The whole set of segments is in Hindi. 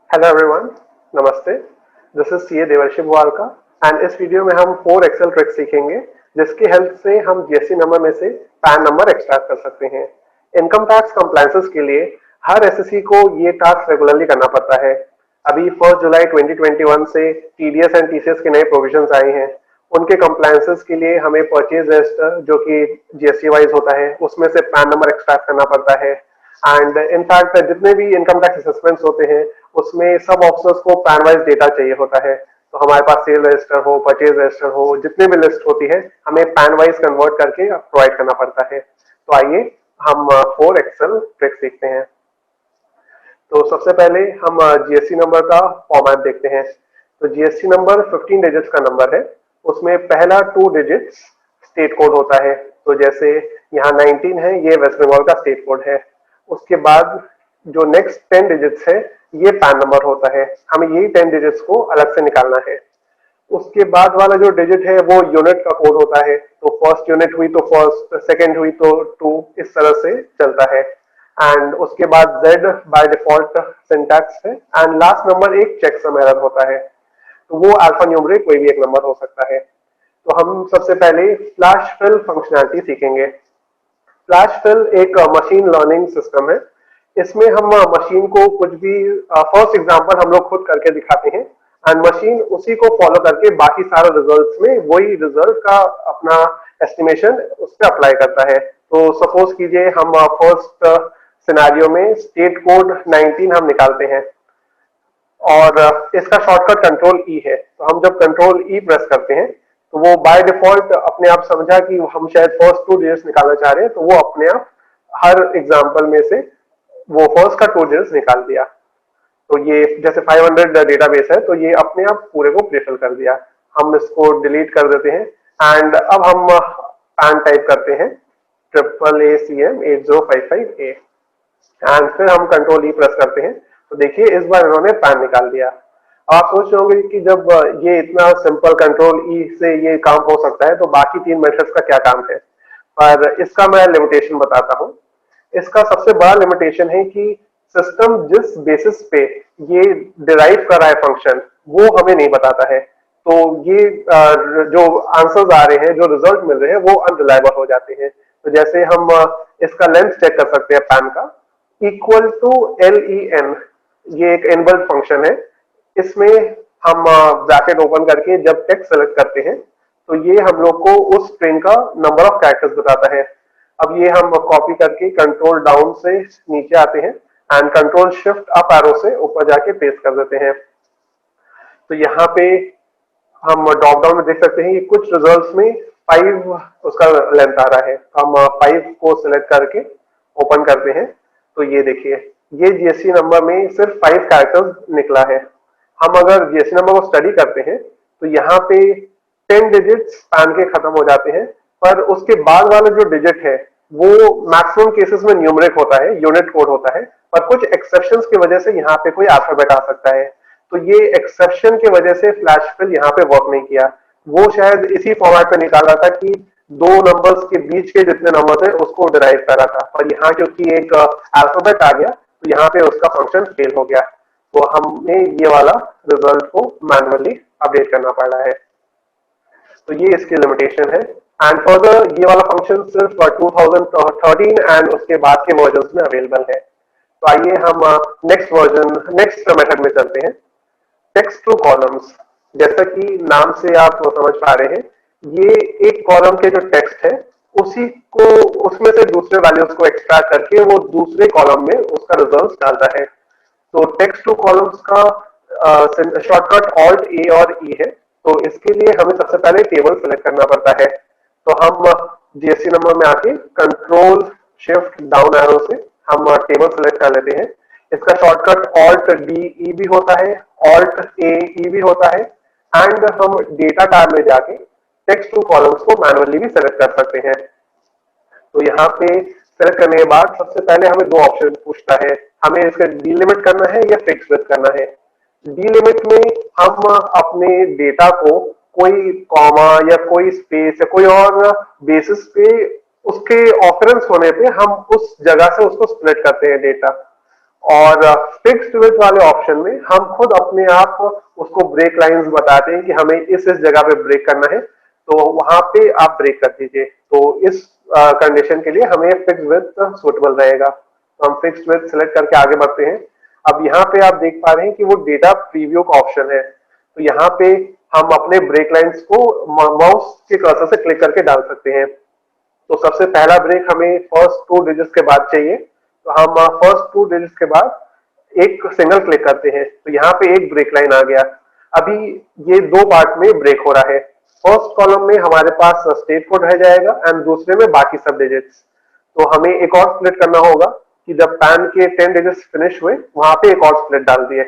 हेलो एवरीवन, नमस्ते। दिस इज सीए देवर्षि बुआलका एंड इस वीडियो में हम 4 एक्सेल ट्रिक्स सीखेंगे जिसकी हेल्प से हम जीएसटी नंबर में से पैन नंबर एक्सट्रैक्ट कर सकते हैं। इनकम टैक्स कंप्लायंसेस के लिए हर एसएससी को ये टास्क रेगुलरली करना पड़ता है। अभी 1 जुलाई 2021 से टीडीएस एंड टीसीएस के नए प्रोविजंस आए हैं। उनके कंप्लायंसेस के लिए हमें परचेज रजिस्टर जो कि जीएसटी वाइज होता है उसमें से पैन नंबर एक्सट्रैक्ट करना पड़ता है। एंड इनफैक्ट जितने भी इनकम टैक्स असेसमेंट्स होते हैं उसमें सब ऑफिसर्स को पैन वाइज डेटा चाहिए होता है। तो हमारे पास सेल रजिस्टर हो, परचेज रजिस्टर हो, जितने भी लिस्ट होती है हमें पैन वाइज कन्वर्ट करके प्रोवाइड करना पड़ता है। तो आइए हम 4 एक्सेल ट्रिक्स देखते हैं। तो सबसे पहले हम जीएसटी नंबर का फॉर्मेट देखते हैं। तो जीएसटी नंबर 15 डिजिट्स का नंबर है। उसमें पहला 2 डिजिट्स स्टेट कोड होता है। तो जैसे यहाँ 19 है, ये वेस्ट बंगाल का स्टेट कोड है। उसके बाद जो नेक्स्ट 10 डिजिट्स है ये पैन नंबर होता है। हमें यही 10 डिजिट्स को अलग से निकालना है। उसके बाद वाला जो डिजिट है वो यूनिट का कोड होता है। तो फर्स्ट यूनिट हुई तो फर्स्ट, सेकंड हुई तो टू, इस तरह से चलता है। एंड उसके बाद Z बाय डिफॉल्ट सिंटैक्स है एंड लास्ट नंबर एक चेकसम एरर होता है। तो वो अल्फा न्यूमरिक कोई भी एक नंबर हो सकता है। तो हम सबसे पहले फ्लैश फिल फंक्शनैलिटी सीखेंगे। फ्लैश फिल एक मशीन लर्निंग सिस्टम है। इसमें हम मशीन को कुछ भी फर्स्ट एग्जांपल हम लोग खुद करके दिखाते हैं एंड मशीन उसी को फॉलो करके बाकी सारे रिजल्ट्स में वही रिजल्ट का अपना एस्टिमेशन उस पर अप्लाई करता है। तो सपोज कीजिए हम फर्स्ट सिनेरियो में स्टेट कोड 19 हम निकालते हैं और इसका शॉर्टकट कंट्रोल ई है। तो हम जब कंट्रोल ई प्रेस करते हैं तो वो बाय डिफॉल्ट अपने आप समझा कि हम शायद फर्स्ट 2 डिजिट्स निकालना चाह रहे हैं, तो वो अपने आप हर एग्जांपल में से वो फर्स्ट का 2 डिजिट्स निकाल दिया। तो ये जैसे 500 डेटाबेस है तो ये अपने आप पूरे को प्रीफिल कर दिया। हम इसको डिलीट कर देते हैं एंड अब हम पैन टाइप करते हैं AACM8055A एंड फिर हम कंट्रोल ई प्रेस करते हैं। तो देखिए इस बार इन्होंने पैन निकाल दिया। आप सोच रहे होंगे कि जब ये इतना सिंपल कंट्रोल ई से ये काम हो सकता है तो बाकी 3 मेथड्स का क्या काम है। पर इसका मैं लिमिटेशन बताता हूँ। इसका सबसे बड़ा लिमिटेशन है कि सिस्टम जिस बेसिस पे ये डिराइव कर रहा है फंक्शन वो हमें नहीं बताता है। तो ये जो आंसर्स आ रहे हैं, जो रिजल्ट मिल रहे हैं वो अनरिलायबल हो जाते हैं। तो जैसे हम इसका लेंथ चेक कर सकते हैं पैन का, इक्वल टू LEN, ये एक इनबिल्ट फंक्शन है। इसमें हम ब्रैकेट ओपन करके जब टेक्स्ट सेलेक्ट करते हैं तो ये हम लोग को उस स्ट्रिंग का नंबर ऑफ कैरेक्टर्स बताता है। अब ये हम कॉपी करके कंट्रोल डाउन से नीचे आते हैं and control shift up arrow से ऊपर जाके पेस्ट कर देते हैं। तो यहाँ पे हम ड्रॉप डाउन में देख सकते हैं कि कुछ रिजल्ट्स में 5 उसका लेंथ आ रहा है। तो हम 5 को सिलेक्ट करके ओपन करते हैं तो ये देखिए ये जीएसटी नंबर में सिर्फ 5 कैरेक्टर्स निकला है। हम अगर जीएसटी नंबर को स्टडी करते हैं तो यहाँ पे 10 डिजिट्स पैन के खत्म हो जाते हैं, पर उसके बाद वाला जो डिजिट है वो मैक्सिमम केसेस में न्यूमरिक होता है, यूनिट कोड होता है। पर कुछ एक्सेप्शंस की वजह से यहाँ पे कोई अल्फाबेट आ सकता है। तो ये एक्सेप्शन की वजह से फ्लैश फिल यहाँ पे वर्क नहीं किया। वो शायद इसी फॉर्मेट पे निकाल रहा था कि दो नंबर्स के बीच के जितने नंबर्स है उसको डिराइव कर रहा था, पर यहाँ क्योंकि एक अल्फाबेट आ गया तो यहाँ पे उसका फंक्शन फेल हो गया। तो हमें ये वाला रिजल्ट को मैनुअली अपडेट करना पड़ रहा है। तो ये इसकी लिमिटेशन है। एंड फर्दर ये वाला फंक्शन सिर्फ 2013 एंड उसके बाद के वर्जन में अवेलेबल है। तो आइए हम नेक्स्ट मेथड में चलते हैं, टेक्स्ट टू कॉलम्स। जैसा कि नाम से आप समझ पा रहे हैं, ये एक कॉलम के जो टेक्स्ट है उसी को उसमें से दूसरे वैल्यूज को एक्सट्रैक्ट करके वो दूसरे कॉलम में उसका रिजल्ट डालता है। तो टेक्स्ट टू कॉलम्स का शॉर्टकट ऑल्ट ए और ई है। तो इसके लिए हमें सबसे पहले टेबल सेलेक्ट करना पड़ता है। तो हम जीएसटी नंबर में आके कंट्रोल शिफ्ट डाउन एरो से हम टेबल सेलेक्ट कर लेते हैं। इसका शॉर्टकट ऑल्ट डी ई भी होता है, ऑल्ट ए ई भी होता है एंड हम डेटा टैब में जाके टेक्स्ट टू कॉलम्स को मैनुअली भी सेलेक्ट कर सकते हैं। तो यहाँ पे सेलेक्ट करने के बाद सबसे पहले हमें दो ऑप्शन पूछता है, हमें इसका डीलिमिट करना है या फिक्स विड्थ करना है। डीलिमिट में हम अपने डेटा को कोई कॉमा या कोई स्पेस या कोई और बेसिस पे उसके ऑकरेंस होने पे हम उस जगह से उसको स्प्लिट करते हैं डेटा। और फिक्स्ड विड्थ वाले ऑप्शन में हम खुद अपने आप उसको ब्रेक लाइंस बताते हैं कि हमें इस जगह पे ब्रेक करना है, तो वहां पे आप ब्रेक कर दीजिए। तो इस कंडीशन के लिए हमें फिक्स्ड विड्थ सूटेबल रहेगा, तो हम फिक्स्ड विड्थ सिलेक्ट करके आगे बढ़ते हैं। अब यहाँ पे आप देख पा रहे हैं कि वो डेटा प्रीव्यू का ऑप्शन है, तो यहाँ पे हम अपने ब्रेक लाइंस को माउस के कर्सर से क्लिक करके डाल सकते हैं। तो सबसे पहला ब्रेक हमें फर्स्ट 2 डिजिट्स के बाद चाहिए, तो हम फर्स्ट 2 डिजिट्स के बाद एक सिंगल क्लिक करते हैं, तो यहाँ पे एक ब्रेक लाइन आ गया। अभी ये दो पार्ट में ब्रेक हो रहा है। फर्स्ट कॉलम में हमारे पास स्टेट कोड रह जाएगा एंड दूसरे में बाकी सब डिजिट्स। तो हमें एक और स्प्लिट करना होगा कि जब पैन के 10 डिजिट्स फिनिश हुए वहां पे एक और स्प्लिट डाल दिए।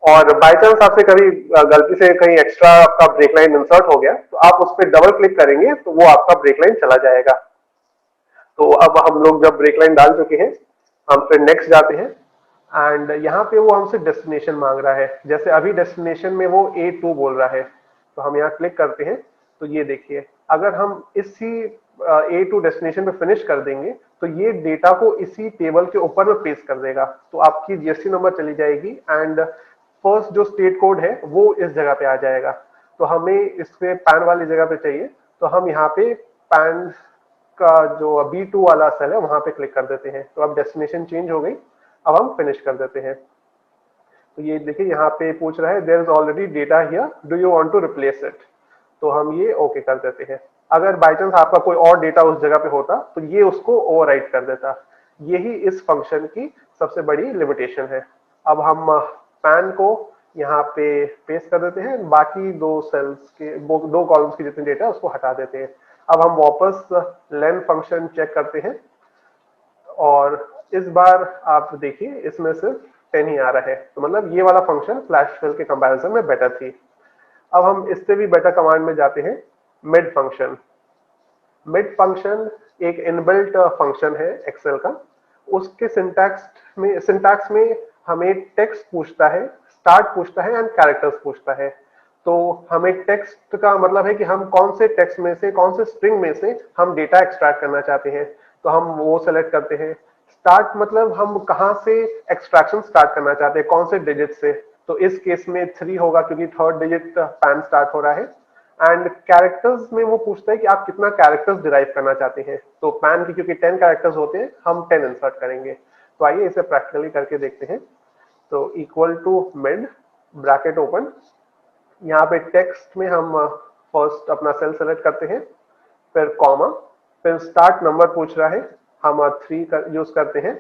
और बाय चांस आपसे कभी गलती से कहीं एक्स्ट्रा आपका ब्रेक लाइन इंसर्ट हो गया, तो आप उस पर डबल क्लिक करेंगे तो वो आपका ब्रेक लाइन चला जाएगा। तो अब हम लोग जब ब्रेक लाइन डाल चुके हैं, हम फिर नेक्स्ट जाते हैं एंड यहाँ पे वो हमसे डेस्टिनेशन मांग रहा है। जैसे अभी डेस्टिनेशन में वो A2 बोल रहा है, तो हम यहाँ क्लिक करते हैं। तो ये देखिए, अगर हम इसी A2 डेस्टिनेशन पे फिनिश कर देंगे तो ये डेटा को इसी टेबल के ऊपर में पेस्ट कर देगा, तो आपकी जीएसटी नंबर चली जाएगी एंड फर्स्ट जो स्टेट कोड है वो इस जगह पे आ जाएगा। तो हमें इससे पैन वाली जगह पे चाहिए, तो हम यहाँ पे पैन का जो B2 वाला सेल है वहां पे क्लिक कर देते हैं। तो अब डेस्टिनेशन चेंज हो गई, अब हम फिनिश कर देते हैं। तो ये देखिए यहाँ पे पूछ रहा है there is already data here, do you want to replace it, तो हम ये ओके कर देते हैं। अगर बाय चांस आपका कोई और डेटा उस जगह पे होता तो ये उसको ओवरराइट कर देता। यही इस फंक्शन की सबसे बड़ी लिमिटेशन है। अब हम पैन को यहाँ पे पेस्ट कर देते हैं, बाकी दो सेल्स के दो कॉलम्स की जितनी डेटा उसको हटा देते हैं। अब हम वापस लेन फंक्शन चेक करते हैं और इस बार आप देखिए इसमें सिर्फ 10 ही आ रहा है, तो मतलब ये वाला फंक्शन फ्लैश फिल के कंपैरिजन में बेटर थी। अब हम इससे भी बेटर कमांड में जाते हैं, मिड फंक्शन। मिड फंक्शन एक इनबिल्ट फंक्शन है एक्सेल का। उसके सिंटैक्स में हमें टेक्स्ट पूछता है, स्टार्ट पूछता है एंड कैरेक्टर्स पूछता है। तो हमें टेक्स्ट का मतलब है कि हम कौन से टेक्स्ट में से, कौन से स्ट्रिंग में से हम डेटा एक्सट्रैक्ट करना चाहते हैं, तो हम वो सेलेक्ट करते हैं। स्टार्ट मतलब हम कहाँ से एक्सट्रैक्शन स्टार्ट करना चाहते हैं, कौन से डिजिट से, तो इस केस में 3 होगा क्योंकि थर्ड डिजिट पैन स्टार्ट हो रहा है। एंड कैरेक्टर्स में वो पूछता है कि आप कितना कैरेक्टर्स डिराइव करना चाहते हैं, तो पैन की क्योंकि 10 कैरेक्टर्स होते हैं हम 10 इंसर्ट करेंगे। तो आइए इसे प्रैक्टिकली करके देखते हैं। तो equal to mid bracket open, यहाँ पे टेक्स्ट में हम फर्स्ट अपना सेल सेलेक्ट करते हैं, फिर कॉमा, फिर स्टार्ट नंबर पूछ रहा है, हम 3 यूज करते हैं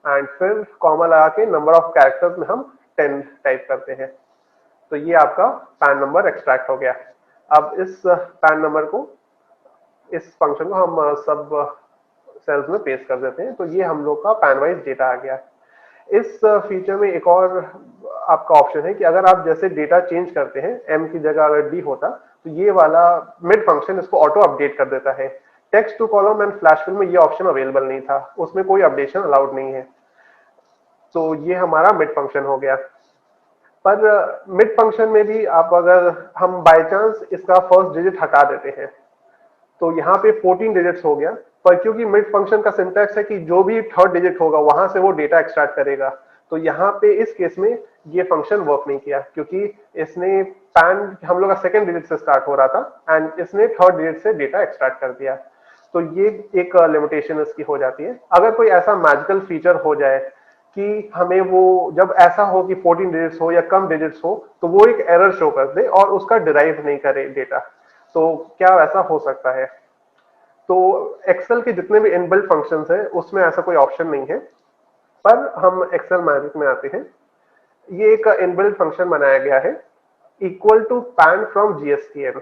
एंड फिर कॉमा लगा के नंबर ऑफ कैरेक्टर्स में हम 10 टाइप करते हैं। तो ये आपका पैन नंबर एक्सट्रैक्ट हो गया। अब इस पैन नंबर को, इस फंक्शन को हम सब सेल्स में पेस्ट कर देते हैं, तो ये हम लोग का पैन वाइज डेटा आ गया। इस फीचर में एक और आपका ऑप्शन है कि अगर आप जैसे डेटा चेंज करते हैं, एम की जगह अगर डी होता तो ये वाला मिड फंक्शन इसको ऑटो अपडेट कर देता है। Text to column and flash fill में ये ऑप्शन अवेलेबल नहीं था, उसमें कोई अपडेशन अलाउड नहीं है। तो ये हमारा मिड फंक्शन हो गया। पर मिड फंक्शन में भी आप अगर हम बाय चांस इसका फर्स्ट डिजिट हटा देते हैं तो यहाँ पे 14 डिजिट्स हो गया, पर क्योंकि मिड फंक्शन का सिंटैक्स है कि जो भी थर्ड डिजिट होगा वहां से वो डेटा एक्सट्रैक्ट करेगा, तो यहाँ पे इस केस में ये फंक्शन वर्क नहीं किया क्योंकि इसने पैन हम लोग का सेकंड डिजिट से स्टार्ट हो रहा था एंड इसने थर्ड डिजिट से डेटा एक्सट्रैक्ट कर दिया। तो ये एक लिमिटेशन इसकी हो जाती है। अगर कोई ऐसा मैजिकल फीचर हो जाए कि हमें वो जब ऐसा हो कि 14 डिजिट्स हो या कम डिजिट्स हो तो वो एक एरर शो कर दे और उसका डिराइव नहीं करे डेटा, तो क्या ऐसा हो सकता है? तो एक्सेल के जितने भी इनबिल्ट फंक्शंस हैं उसमें ऐसा कोई ऑप्शन नहीं है। पर हम एक्सेल मैजिक में आते हैं, ये एक इनबिल्ट फंक्शन बनाया गया है, equal to PAN from GSTN.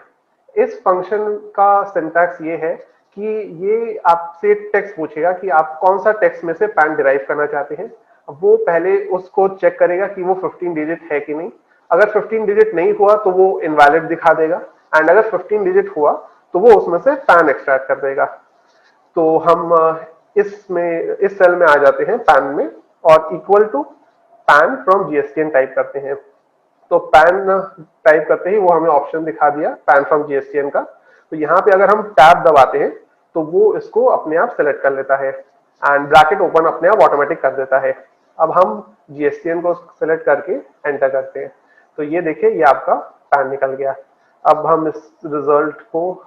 इस फंक्शन का सिंटैक्स ये है कि ये आपसे टेक्स्ट पूछेगा कि आप कौन सा टेक्स्ट में से पैन डिराइव करना चाहते हैं। वो पहले उसको चेक करेगा कि वो 15 डिजिट है कि नहीं। अगर 15 डिजिट नहीं हुआ तो वो इनवैलिड दिखा देगा एंड अगर 15 डिजिट हुआ तो वो उसमें से पैन एक्सट्रैक्ट कर देगा। तो हम इसमें इस सेल में आ जाते हैं पैन में और equal to PAN from GSTN type करते हैं। तो पैन टाइप करते ही वो हमें ऑप्शन दिखा दिया पैन फ्रॉम जीएसटीएन का। तो यहाँ पे अगर हम टैब दबाते हैं तो वो इसको अपने आप सेलेक्ट कर लेता है एंड ब्रैकेट ओपन अपने आप ऑटोमेटिक कर देता है। अब हम GSTN को सिलेक्ट करके एंटर करते हैं, तो ये देखिए ये आपका पैन निकल गया। अब हम इस रिजल्ट को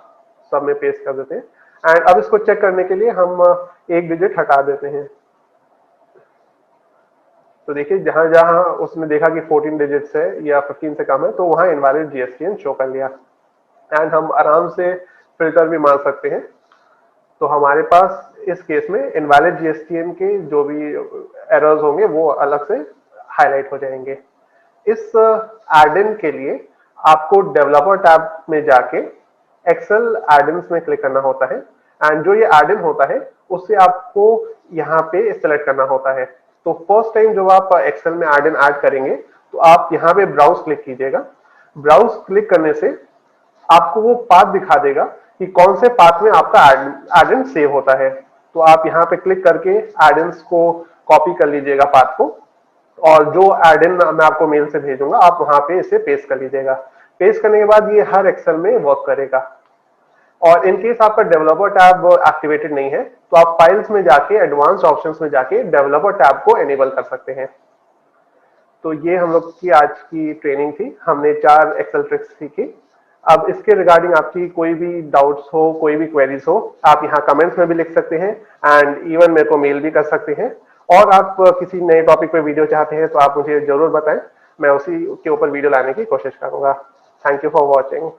सब में पेस्ट कर देते हैं एंड अब इसको चेक करने के लिए हम एक डिजिट हटा देते हैं। तो देखिए जहां जहां उसने देखा कि 14 डिजिट्स है या 15 से कम है तो वहां इनवैलिड GSTN शो कर लिया। एंड हम आराम से फिल्टर भी मार सकते हैं। तो हमारे पास इस केस में इनवैलिड GSTN के जो भी एरर्स होंगे वो अलग से हाईलाइट हो जाएंगे। इस एड-इन के लिए आपको डेवलपर टैब में जाके एक्सेल एड-इन्स में क्लिक करना होता है एंड जो ये एड-इन होता है उससे आपको यहाँ पे सिलेक्ट करना होता है। तो फर्स्ट टाइम जब आप एक्सेल में एड-इन ऐड करेंगे तो आप यहाँ पे ब्राउज क्लिक कीजिएगा। ब्राउज क्लिक करने से आपको वो पाथ दिखा देगा कि कौन से पाथ में आपका एड-इन सेव होता है। तो आप यहाँ पे क्लिक करके एड-इन्स को कॉपी कर लीजिएगा पाथ को, और जो एड-इन मैं आपको मेल से भेजूंगा आप वहां पे इसे पेस्ट कर लीजिएगा। पेस्ट करने के बाद ये हर एक्सेल में वर्क करेगा। और इन केस आपका डेवलपर टैब एक्टिवेटेड नहीं है तो आप फाइल्स में जाके एडवांस्ड ऑप्शंस में जाके डेवलपर टैब को एनेबल कर सकते हैं। तो ये हम लोग की आज की ट्रेनिंग थी, हमने 4 एक्सेल ट्रिक्स सीखी। अब इसके रिगार्डिंग आपकी कोई भी डाउट्स हो, कोई भी क्वेरीज हो, आप यहाँ कमेंट्स में भी लिख सकते हैं एंड इवन मेरे को मेल भी कर सकते हैं। और आप किसी नए टॉपिक पे वीडियो चाहते हैं तो आप मुझे जरूर बताएं, मैं उसी के ऊपर वीडियो लाने की कोशिश करूंगा। Thank you for watching.